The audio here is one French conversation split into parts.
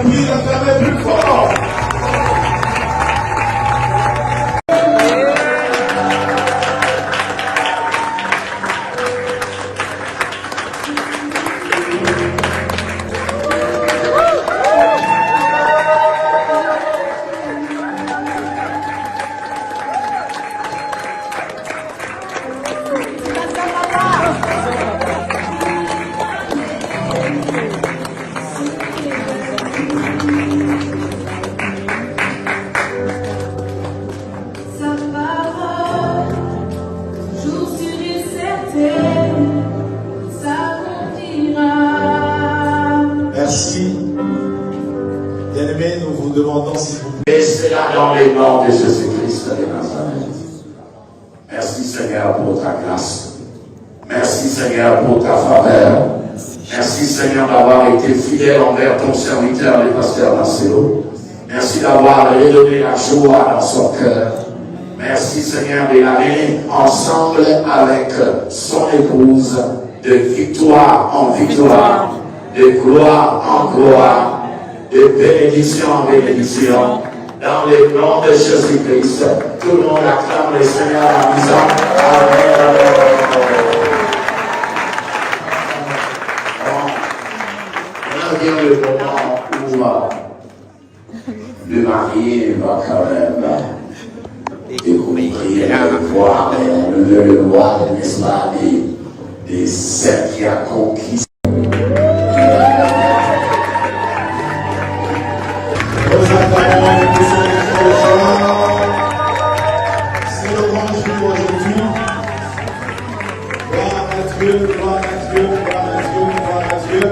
Applaudis la ferme plus fort. Merci. Bien-aimés, nous vous demandons s'il vous plaît. Et c'est là dans les noms de Jésus-Christ de Nazareth. Merci Seigneur pour ta grâce. Merci Seigneur pour ta faveur. Merci Seigneur d'avoir été fidèle envers ton serviteur, le pasteur Marcelo. Merci d'avoir redonné la joie dans son cœur. Merci Seigneur de l'amener ensemble avec son épouse de victoire en victoire, de gloire en gloire, de bénédiction en bénédiction. Dans le nom de Jésus-Christ, tout le monde acclame le Seigneur en disant Amen, Amen, Amen. Maintenant vient le moment où le mari va quand même découvrir le voir, n'est-ce pas, de celle qui a conquis. C'est le grand jour aujourd'hui. Gloire à Dieu, gloire à Dieu, gloire à Dieu, gloire à Dieu.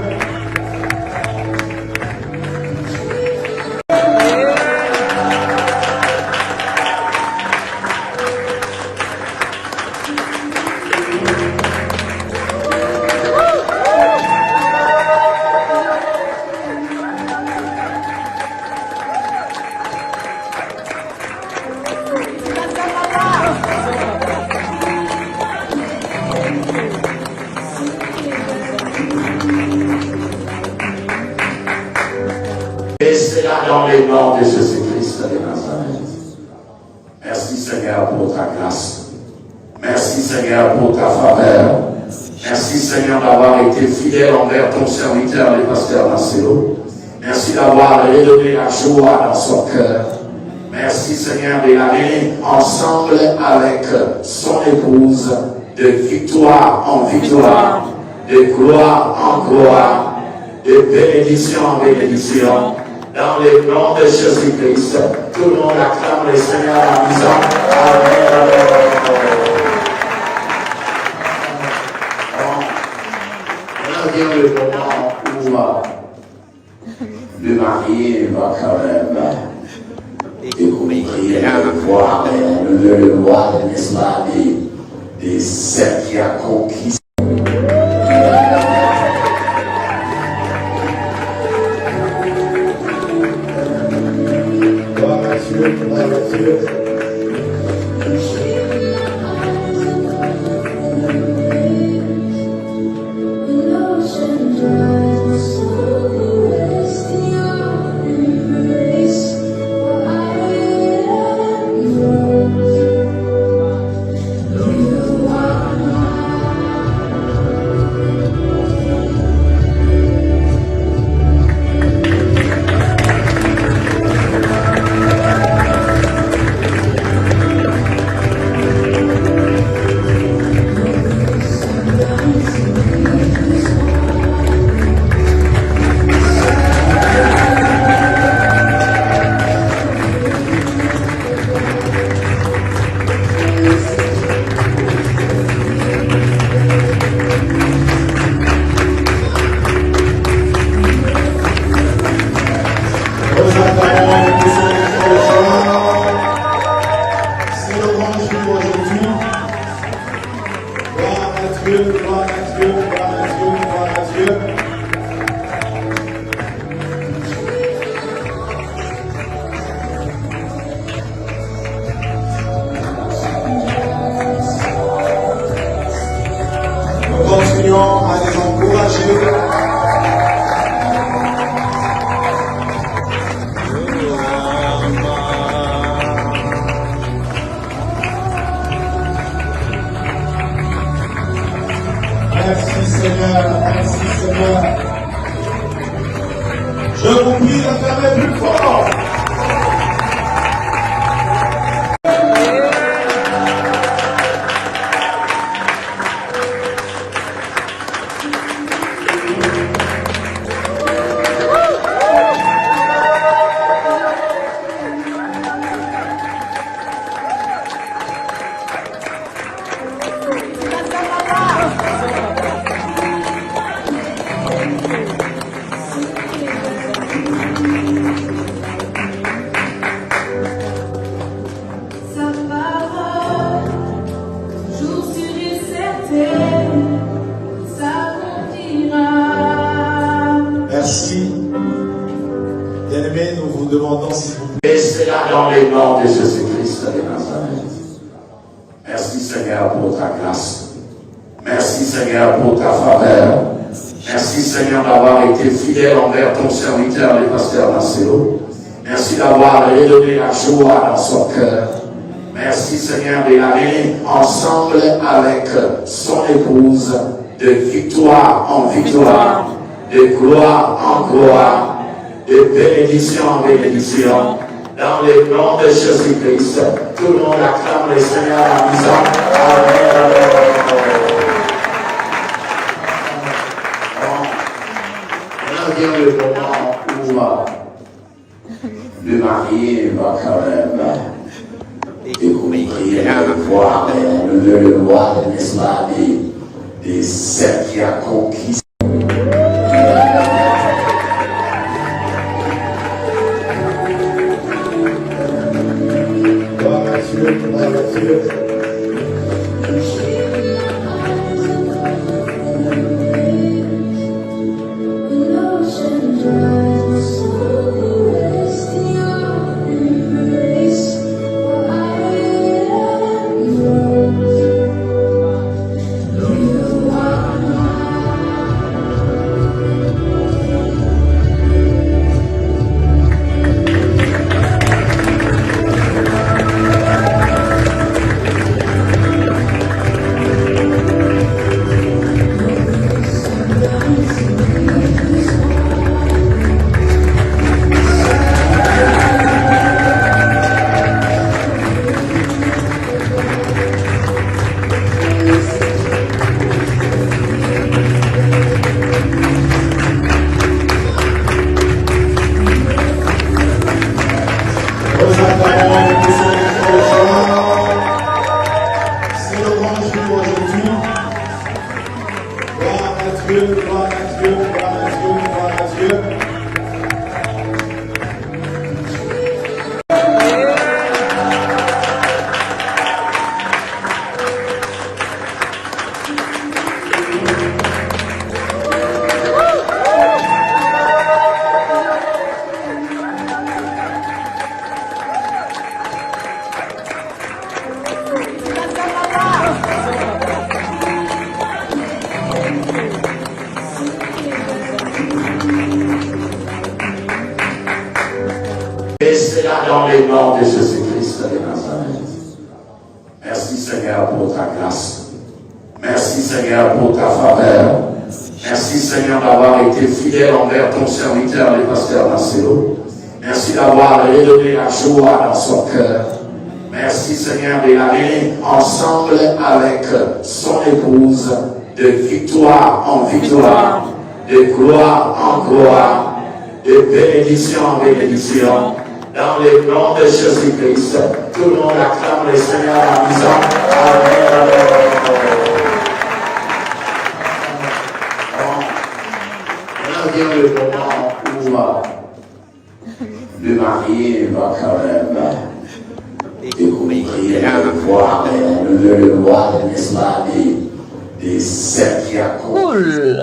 Et c'est là dans les noms de Jésus-Christ de Nazareth. Merci Seigneur pour ta grâce. Merci Seigneur pour ta faveur. Merci Seigneur d'avoir été fidèle envers ton serviteur, le pasteur Marcelo. Merci d'avoir redonné la joie dans son cœur. Merci Seigneur de l'amener ensemble avec son épouse de victoire en victoire, de gloire en gloire, de bénédiction en bénédiction. Dans le nom de Jésus-Christ, tout le monde acclame le Seigneur en disant Amen, Amen, Amen. Maintenant vient le moment où le mari va quand même découvrir le voir, n'est-ce pas, de celle qui a conquis. Gloire à Dieu, gloire à Dieu. C'est le grand jour aujourd'hui. Gloire à Dieu, gloire à Dieu, gloire à Dieu, gloire à Dieu. Nous continuons à les encourager. vous prie d'acclamer plus fort. Merci. Bien-aimés, nous vous demandons s'il vous plaît. Et cela dans le nom de Jésus-Christ de Nazareth. Merci Seigneur pour ta grâce. Merci Seigneur pour ta faveur. Merci Seigneur d'avoir été fidèle envers ton serviteur, le pasteur Marcelo. Merci d'avoir redonné la joie dans son cœur. Merci Seigneur de l'amener ensemble avec son épouse de victoire en victoire, de gloire en gloire, de bénédiction en bénédiction. Dans le nom de Jésus-Christ, tout le monde acclame le Seigneur en disant Amen. Maintenant vient le moment où le mari va quand même découvrir, le voir, n'est-ce pas, de celle qui a conquis. Gloire à Dieu, gloire à Dieu. C'est le grand jour aujourd'hui. Gloire à Dieu, gloire à Dieu, gloire à Dieu, gloire à Dieu. Et cela dans le nom de Jésus-Christ de Nazareth. Merci Seigneur pour ta grâce. Merci Seigneur pour ta faveur. Merci Seigneur d'avoir été fidèle envers ton serviteur, le pasteur Marcelo. Merci d'avoir redonné la joie dans son cœur. Merci Seigneur de l'amener ensemble avec son épouse de victoire en victoire, de gloire en gloire, de bénédiction en bénédiction. Dans le nom de Jésus-Christ, tout le monde acclame le Seigneur en disant Amen. Maintenant vient le moment où le mari va quand même découvrir, voir, n'est-ce pas, de celle qui a conquis. Cool.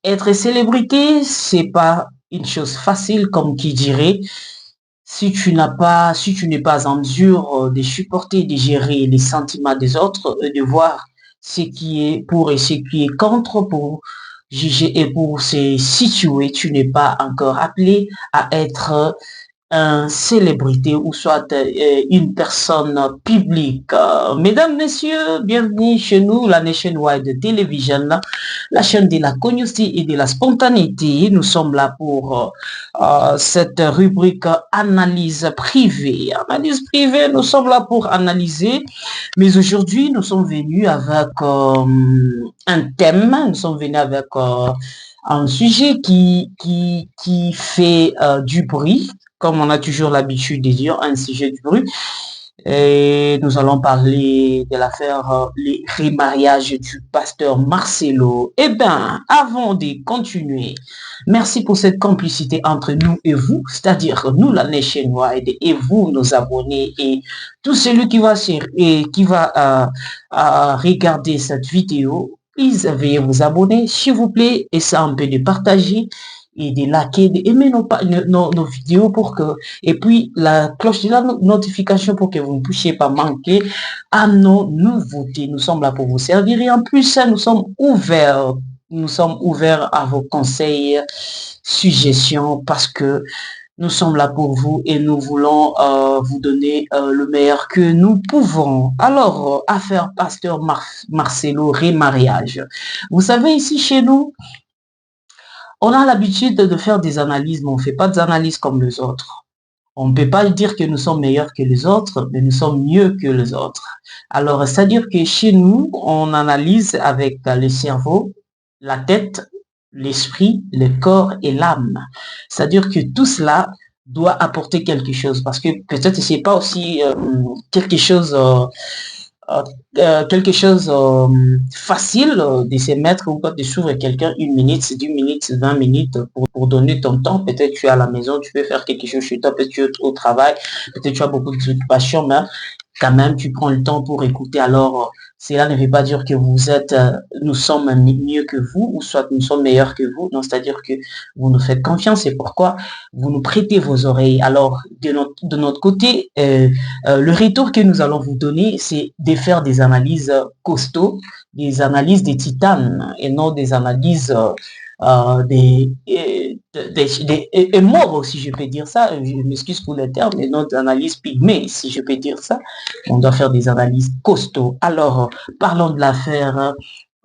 Être célébrité, c'est pas une chose facile, comme qui dirait. Si tu n'es pas en mesure de supporter, de gérer les sentiments des autres, de voir ce qui est pour et ce qui est contre, pour juger et pour se situer, tu n'es pas encore appelé à être une célébrité ou soit une personne publique. Mesdames, messieurs, bienvenue chez nous, la Nationwide Television, la chaîne de la curiosité et de la spontanéité. Nous sommes là pour cette rubrique analyse privée. Analyse privée, nous sommes là pour analyser, mais aujourd'hui, nous sommes venus avec un thème, nous sommes venus avec un sujet qui fait du bruit, comme on a toujours l'habitude de dire, un sujet du bruit. Et nous allons parler de l'affaire les remariages du pasteur Marcelo. Eh bien, avant de continuer, merci pour cette complicité entre nous et vous, c'est-à-dire nous, la Nationwide, et vous, nos abonnés, et tout celui qui va regarder cette vidéo. Please, veuillez vous abonner, s'il vous plaît, et ça un peu de partager et de liker, d'aimer nos vidéos pour que, et puis la cloche de la notification pour que vous ne puissiez pas manquer à nos nouveautés. Nous sommes là pour vous servir et en plus, nous sommes ouverts à vos conseils, suggestions parce que nous sommes là pour vous et nous voulons vous donner le meilleur que nous pouvons. Alors, affaire pasteur Marcelo, remariage. Vous savez, ici chez nous, on a l'habitude de faire des analyses, mais on ne fait pas des analyses comme les autres. On ne peut pas dire que nous sommes meilleurs que les autres, mais nous sommes mieux que les autres. Alors, c'est-à-dire que chez nous, on analyse avec le cerveau, la tête, l'esprit, le corps et l'âme. C'est-à-dire que tout cela doit apporter quelque chose, parce que peut-être c'est pas aussi quelque chose facile de se mettre ou de suivre quelqu'un 1 minute, 10 minutes, 20 minutes pour donner ton temps. Peut-être tu es à la maison, tu peux faire quelque chose chez toi, peut-être tu es au travail, peut-être tu as beaucoup de passion, mais quand même tu prends le temps pour écouter. Alors, cela ne veut pas dire que vous êtes, nous sommes mieux que vous, ou soit nous sommes meilleurs que vous. Non, c'est-à-dire que vous nous faites confiance et pourquoi vous nous prêtez vos oreilles. Alors, de notre côté, le retour que nous allons vous donner, c'est de faire des analyses costauds, des analyses des titanes et non des analyses des morts, si je peux dire ça. Je m'excuse pour le terme, mais non d'analyse pygmée, si je peux dire ça. On doit faire des analyses costauds. Alors, parlons de l'affaire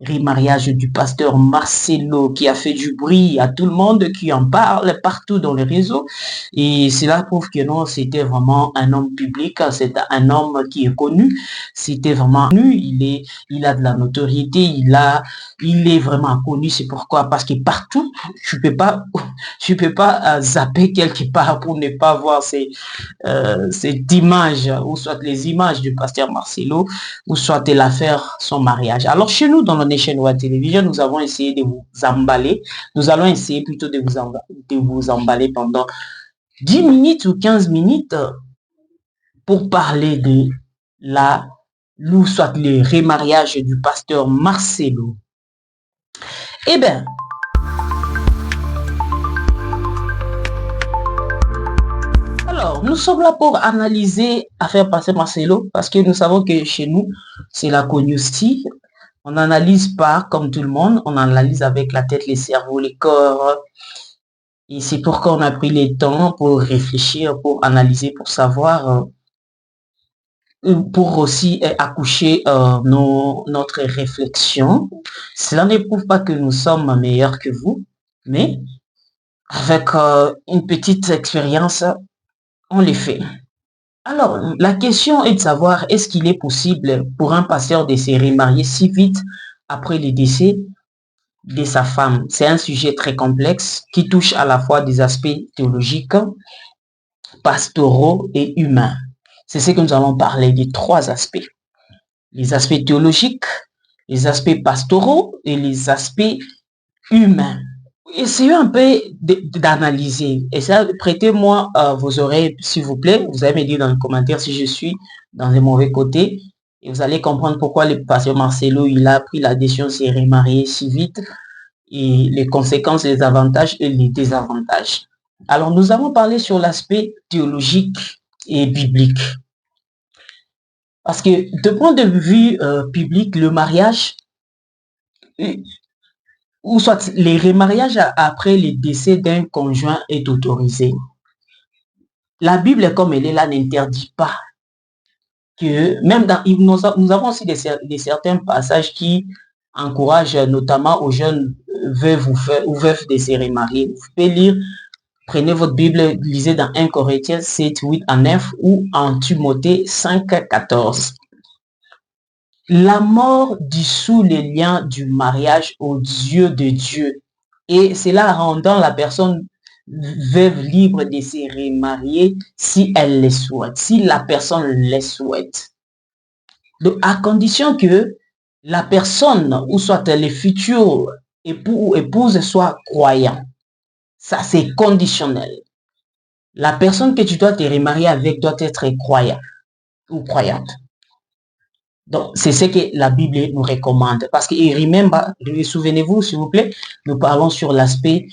remariage du pasteur Marcelo qui a fait du bruit à tout le monde, qui en parle partout dans les réseaux. Et cela prouve que non, c'était vraiment un homme public, c'est un homme qui est connu, c'était vraiment connu, il a de la notoriété, il est vraiment connu, c'est pourquoi, parce que partout, tu peux pas zapper quelque part pour ne pas voir cette image, ou soit les images du pasteur Marcelo, ou soit de l'affaire son mariage. Alors chez nous, dans la Nationwide Television, nous avons essayé de vous emballer, nous allons essayer plutôt de vous emballer pendant 10 minutes ou 15 minutes pour parler de ou soit le remariage du pasteur Marcelo. Eh bien, alors, nous sommes là pour analyser affaire pasteur Marcelo parce que nous savons que chez nous, c'est la cognostie. On n'analyse pas comme tout le monde, on analyse avec la tête, les cerveaux, les corps. Et c'est pourquoi on a pris le temps pour réfléchir, pour analyser, pour savoir, pour aussi accoucher notre réflexion. Cela ne prouve pas que nous sommes meilleurs que vous, mais avec une petite expérience, on les fait. Alors, la question est de savoir, est-ce qu'il est possible pour un pasteur de se remarier si vite après le décès de sa femme? C'est un sujet très complexe qui touche à la fois des aspects théologiques, pastoraux et humains. C'est ce que nous allons parler des 3 aspects. Les aspects théologiques, les aspects pastoraux et les aspects humains. Essayez un peu d'analyser. Et ça, prêtez-moi vos oreilles, s'il vous plaît. Vous allez me dire dans les commentaires si je suis dans un mauvais côté. Et vous allez comprendre pourquoi le pasteur Marcelo, il a pris la décision de se remarier si vite. Et les conséquences, les avantages et les désavantages. Alors, nous avons parlé sur l'aspect théologique et biblique. Parce que de point de vue public, le mariage, ou soit les remariages après le décès d'un conjoint est autorisé. La Bible, comme elle est là, n'interdit pas que, même dans, nous avons aussi certains passages qui encouragent notamment aux jeunes veuves ou veufs de se remarier. Vous pouvez lire, prenez votre Bible, lisez dans 1 Corinthiens 7, 8 à 9 ou en Timothée 5, 14. La mort dissout les liens du mariage aux yeux de Dieu et cela rendant la personne veuve libre de se remarier si elle le souhaite, si la personne le souhaite. Donc, à condition que la personne ou soit le futur époux ou épouse soit croyant. Ça, c'est conditionnel. La personne que tu dois te remarier avec doit être croyant ou croyante. Donc, c'est ce que la Bible nous recommande. Parce que, remember, souvenez-vous, s'il vous plaît, nous parlons sur l'aspect...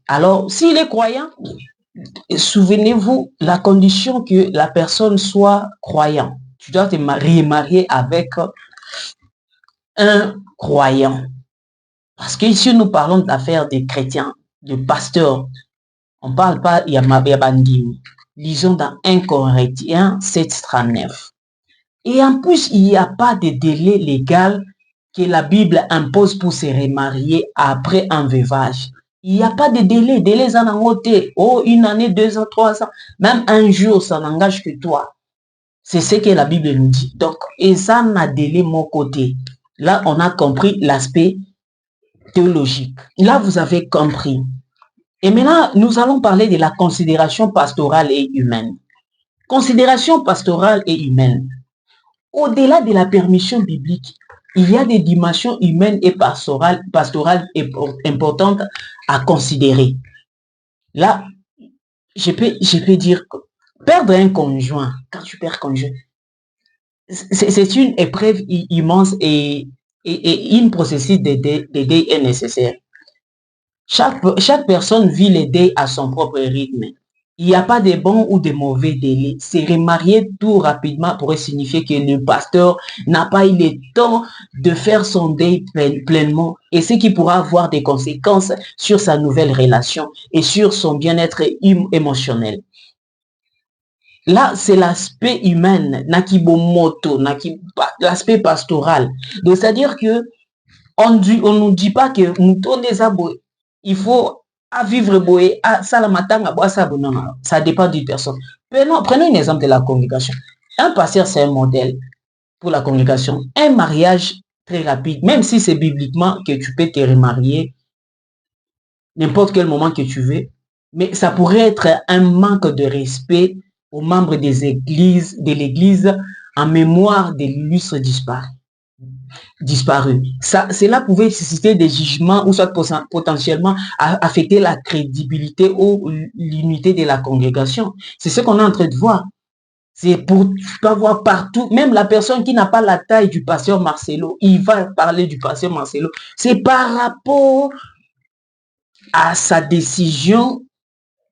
alors, s'il est croyant, souvenez-vous, la condition que la personne soit croyant. Tu dois te remarier avec un croyant. Parce que ici, nous parlons d'affaires des chrétiens, de pasteurs. On ne parle pas Yabandi. Lisons dans 1 Corinthiens 7:39. Et en plus, il n'y a pas de délai légal que la Bible impose pour se remarier après un veuvage. Il n'y a pas de délai. Délai, ça n'engage. Oh, 1 année, 2 ans, 3 ans. Même un jour, ça n'engage que toi. C'est ce que la Bible nous dit. Donc, et ça n'a délai mon côté. Là, on a compris l'aspect théologique. Là, vous avez compris. Et maintenant, nous allons parler de la considération pastorale et humaine. Considération pastorale et humaine. Au-delà de la permission biblique, il y a des dimensions humaines et pastorales importantes à considérer. Là, je peux dire que perdre un conjoint, quand tu perds un conjoint, c'est une épreuve immense et une processus de deuil est nécessaire. Chaque personne vit les deuils à son propre rythme. Il n'y a pas de bons ou de mauvais délais. Se remarier tout rapidement pourrait signifier que le pasteur n'a pas eu le temps de faire son deuil pleinement et ce qui pourra avoir des conséquences sur sa nouvelle relation et sur son bien-être émotionnel. Là, c'est l'aspect humain, l'aspect pastoral. Donc, c'est-à-dire que on ne nous dit pas que il faut à vivre boé, à salamatanga, non, non, ça dépend d'une personne. Prenons un exemple de la congrégation. Un pasteur, c'est un modèle pour la congrégation. Un mariage très rapide, même si c'est bibliquement que tu peux te remarier n'importe quel moment que tu veux, mais ça pourrait être un manque de respect aux membres de l'église en mémoire des illustres disparus. Cela pouvait susciter des jugements ou soit potentiellement affecter la crédibilité ou l'unité de la congrégation. C'est ce qu'on est en train de voir. C'est pour pas voir partout, même la personne qui n'a pas la taille du pasteur Marcelo, il va parler du pasteur Marcelo. C'est par rapport à sa décision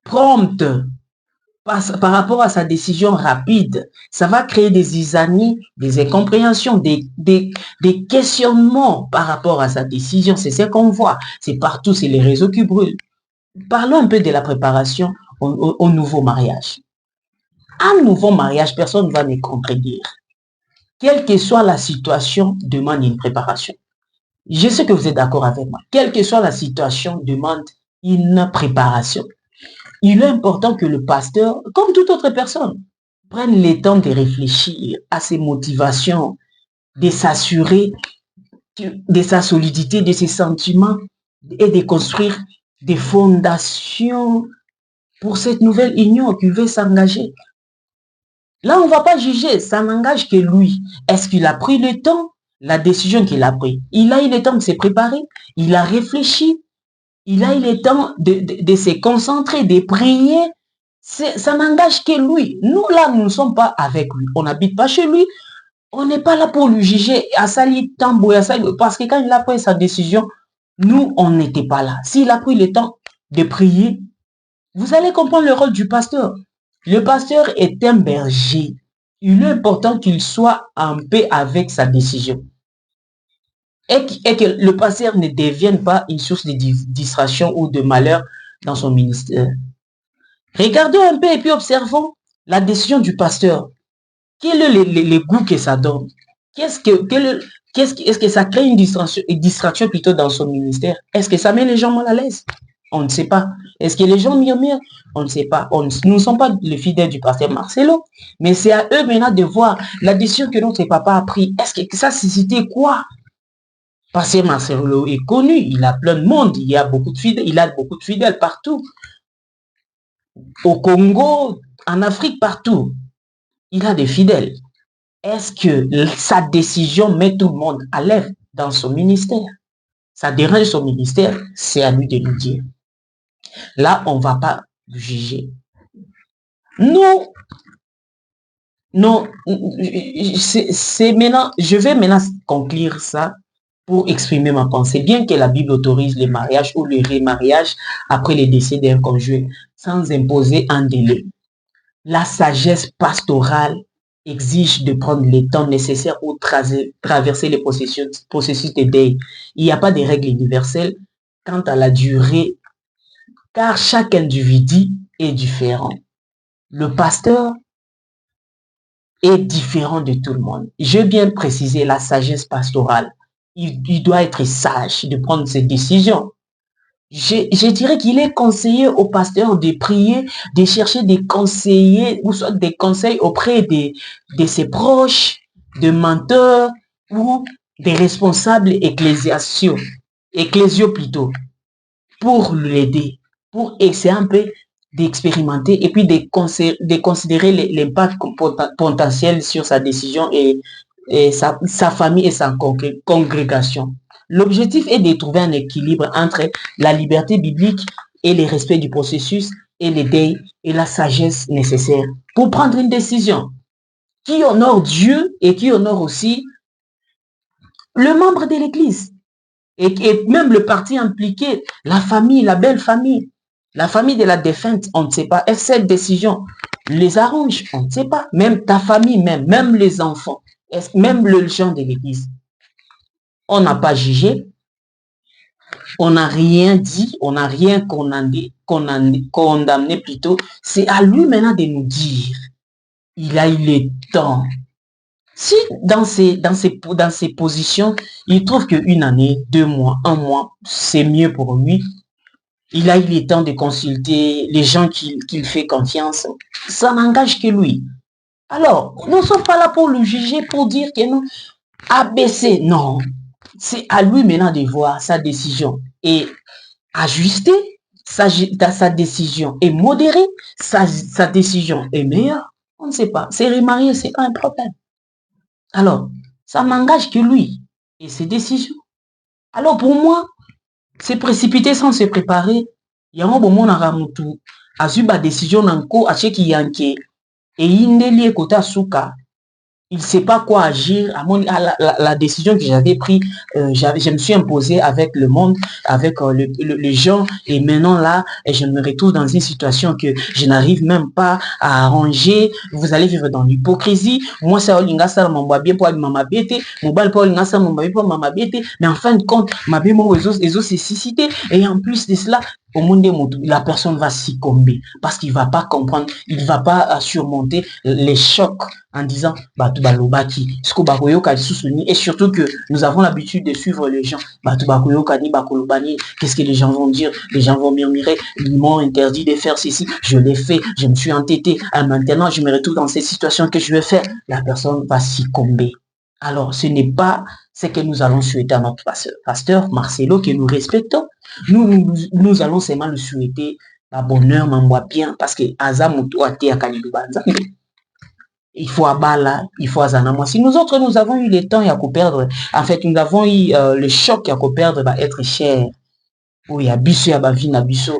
prompte, par rapport à sa décision rapide, ça va créer des isanies, des incompréhensions, des questionnements par rapport à sa décision. C'est ce qu'on voit. C'est partout, c'est les réseaux qui brûlent. Parlons un peu de la préparation au nouveau mariage. Un nouveau mariage, personne ne va me contredire. Quelle que soit la situation, demande une préparation. Je sais que vous êtes d'accord avec moi. Quelle que soit la situation, demande une préparation. Il est important que le pasteur, comme toute autre personne, prenne le temps de réfléchir à ses motivations, de s'assurer de sa solidité, de ses sentiments et de construire des fondations pour cette nouvelle union qu'il veut s'engager. Là, on ne va pas juger, ça n'engage que lui. Est-ce qu'il a pris le temps? La décision qu'il a prise. Il a eu le temps de se préparer, il a réfléchi, il a eu le temps de se concentrer, de prier. Ça n'engage que lui. Nous, là, nous ne sommes pas avec lui. On n'habite pas chez lui. On n'est pas là pour lui juger parce que quand il a pris sa décision, nous, on n'était pas là. S'il a pris le temps de prier, vous allez comprendre le rôle du pasteur. Le pasteur est un berger. Il est important qu'il soit en paix avec sa décision. Et que le pasteur ne devienne pas une source de distraction ou de malheur dans son ministère. Regardons un peu et puis observons la décision du pasteur. Quel est le goût que ça donne? Est-ce que ça crée une distraction plutôt dans son ministère? Est-ce que ça met les gens mal à l'aise? On ne sait pas. Est-ce que les gens murmurent? On ne sait pas. Nous ne sommes pas les fidèles du pasteur Marcelo, mais c'est à eux maintenant de voir la décision que notre papa a prise. Est-ce que ça suscitait quoi? Pasteur Marcelo est connu, il a plein de monde, il a beaucoup de fidèles partout. Au Congo, en Afrique, partout, il a des fidèles. Est-ce que sa décision met tout le monde à l'aise dans son ministère? Ça dérange son ministère, c'est à lui de nous dire. Là, on ne va pas juger. Non, c'est maintenant, je vais maintenant conclure ça pour exprimer ma pensée. Bien que la Bible autorise les mariages ou le remariage après le décès d'un conjoint sans imposer un délai, la sagesse pastorale exige de prendre le temps nécessaire pour traverser les processus de deuil. Il n'y a pas de règle universelle quant à la durée, car chaque individu est différent. Le pasteur est différent de tout le monde. Je vais bien préciser la sagesse pastorale. Il doit être sage de prendre ses décisions. Je dirais qu'il est conseillé au pasteur de prier, de chercher des conseillers, ou soit des conseils auprès de ses proches, de menteurs ou des responsables ecclésiaux plutôt, pour l'aider, pour essayer un peu d'expérimenter et puis de considérer l'impact potentiel sur sa décision et sa famille et sa congrégation. L'objectif est de trouver un équilibre entre la liberté biblique et le respect du processus et les deuils et la sagesse nécessaire pour prendre une décision qui honore Dieu et qui honore aussi le membre de l'Église et même le parti impliqué, la famille, la belle famille, la famille de la défunte, on ne sait pas. Est-ce que cette décision les arrange? On ne sait pas. Même ta famille, même les enfants, même le gens de l'Église. On n'a pas jugé, on n'a rien dit, on n'a rien condamné plutôt. C'est à lui maintenant de nous dire. Il a eu le temps. Si dans ses positions, il trouve qu'une année, 2 mois, 1 mois, c'est mieux pour lui, il a eu le temps de consulter les gens qu'il fait confiance, ça n'engage que lui. Alors, nous ne sommes pas là pour le juger, pour dire que non, ABC, non. C'est à lui maintenant de voir sa décision et ajuster sa décision et modérer sa décision est meilleure. On ne sait pas. C'est remarier, c'est pas un problème. Alors, ça n'engage que lui et ses décisions. Alors, pour moi, c'est précipité sans se préparer. Il y a un moment où a eu ma décision à ce qui yanke et il est côté Souka. Il ne sait pas quoi agir. À la décision que j'avais prise, je me suis imposé avec le monde, avec les gens. Et maintenant là, je me retrouve dans une situation que je n'arrive même pas à arranger. Vous allez vivre dans l'hypocrisie. Moi, c'est Olingasa, mon bien pour ma bête. Mon bal pour Olingasa, mon bien pour ma bête. Mais en fin de compte, ma bien, mon réseau s'est suscité. Et en plus de cela, au monde des mots, la personne va succomber parce qu'il ne va pas comprendre, il ne va pas surmonter les chocs en disant et surtout que nous avons l'habitude de suivre les gens. Qu'est-ce que les gens vont dire? Les gens vont murmurer, ils m'ont interdit de faire ceci, je l'ai fait, je me suis entêté, maintenant je me retrouve dans cette situation que je vais faire. La personne va succomber. Alors, ce n'est pas ce que nous allons souhaiter à notre pasteur Marcelo, que nous respectons. Nous allons seulement le souhaiter la bonheur, m'envoie bien, parce que il faut abala, il faut azanama. Si nous autres, nous avons eu le temps à perdre, en fait, nous avons eu le choc à perdre va être cher. Oui, il y a biso, il y a bavi, na biso.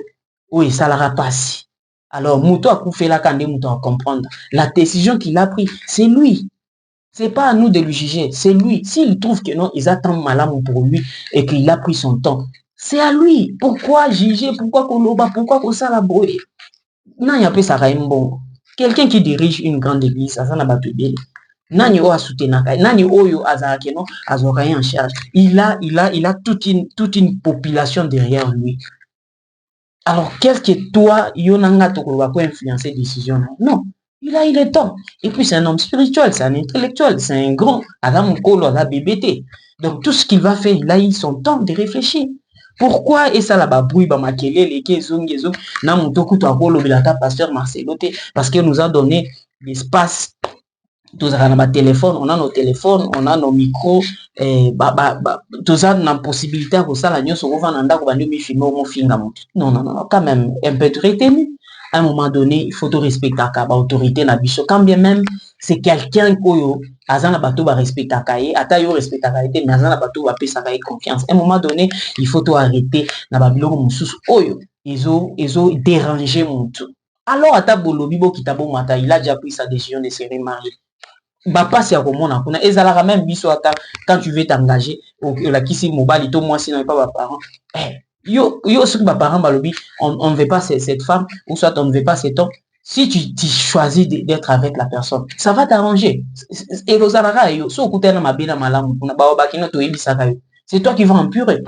Oui, ça la passe. Alors, Mouto a fait la candé, Mouto à comprendre. La décision qu'il a prise, c'est lui. C'est pas à nous de le juger, c'est lui. S'il trouve que non, ils attendent malam pour lui et qu'il a pris son temps, c'est à lui. Pourquoi juger? Pourquoi Koloba? Pourquoi Kosalaboé? Non, il y a pas ça bon. Quelqu'un qui dirige une grande église, ça n'a pas de bien. Nani o asutenaka, nani oyo azakeno, azoraya en charge. Il a toute une population derrière lui. Alors, quel que toi, Yonanga Tokoloba peut influencer décision? Non. Il a le temps. Et puis, c'est un homme spirituel, c'est un intellectuel, c'est un grand. Adam Kolo, la BBT. Donc, tout ce qu'il va faire, il a eu son temps de réfléchir. Pourquoi et ça là-bas, bruit, bah, makele, les kezong, na motoku, to akolo, bilata, pasteur Marceloté, parce qu'il nous a donné l'espace. Tous on a nos téléphones, on a nos micros, tous on a possibilité pour ça, la news, on va non, quand même, un peu de retenu. À un moment donné, il faut te respecter l'autorité, quand bien même, c'est quelqu'un qui azana bateau va respecter kaye, ata yo respecter kaye, mais azana bateau va payer sa confiance. À un moment donné, il faut te arrêter, na babilo mususu oyo, ils ont dérangé mon tout. Alors, ata bolobi bo kitabo mata, il a déjà pris sa décision de se remarier. Bapasi ya komona kuna ezalaka même biso ata quand tu veux t'engager la kisi mobali to moi sinon pas ba parents yo ce que ba parents balobi on ne veut pas cette femme ou soit on ne veut pas cet homme. Si tu choisis d'être avec la personne, ça va t'arranger. Et vous allez so kutena mabina malamu kuna ba bakina to ebisaka yo. C'est toi qui vas empurer.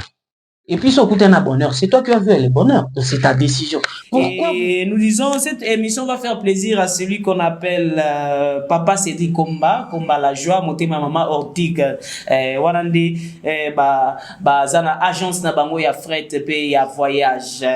Et puis, ce côté un bonheur, c'est toi qui as vu le bonheur, c'est ta décision. Pourquoi et nous disons, cette émission va faire plaisir à celui qu'on appelle Papa Cédric Komba la joie, Motema Mama Ortig, Wanandi, Zana agence na bango ya fret pe ya voyage.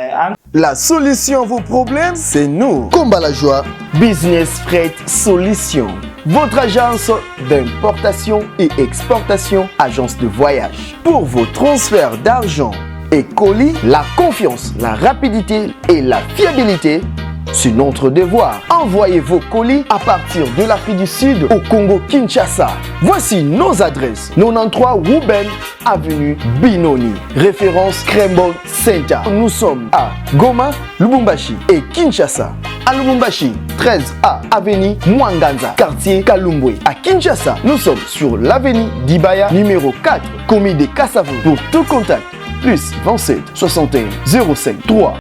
La solution à vos problèmes, c'est nous. Komba la joie, Business Freight Solution. Votre agence d'importation et exportation, agence de voyage. Pour vos transferts d'argent et colis, la confiance, la rapidité et la fiabilité, c'est notre devoir. Envoyez vos colis à partir de l'Afrique du Sud au Congo Kinshasa. Voici nos adresses. 93 Ruben Avenue Binoni. Référence Krembo Center. Nous sommes à Goma, Lubumbashi et Kinshasa. À Lubumbashi, 13A Avenue Mwanganza, quartier Kalumbwe. À Kinshasa, nous sommes sur l'avenue d'Ibaya, numéro 4, commis des Kassavou. Pour tout contact, plus 27 61 05 3.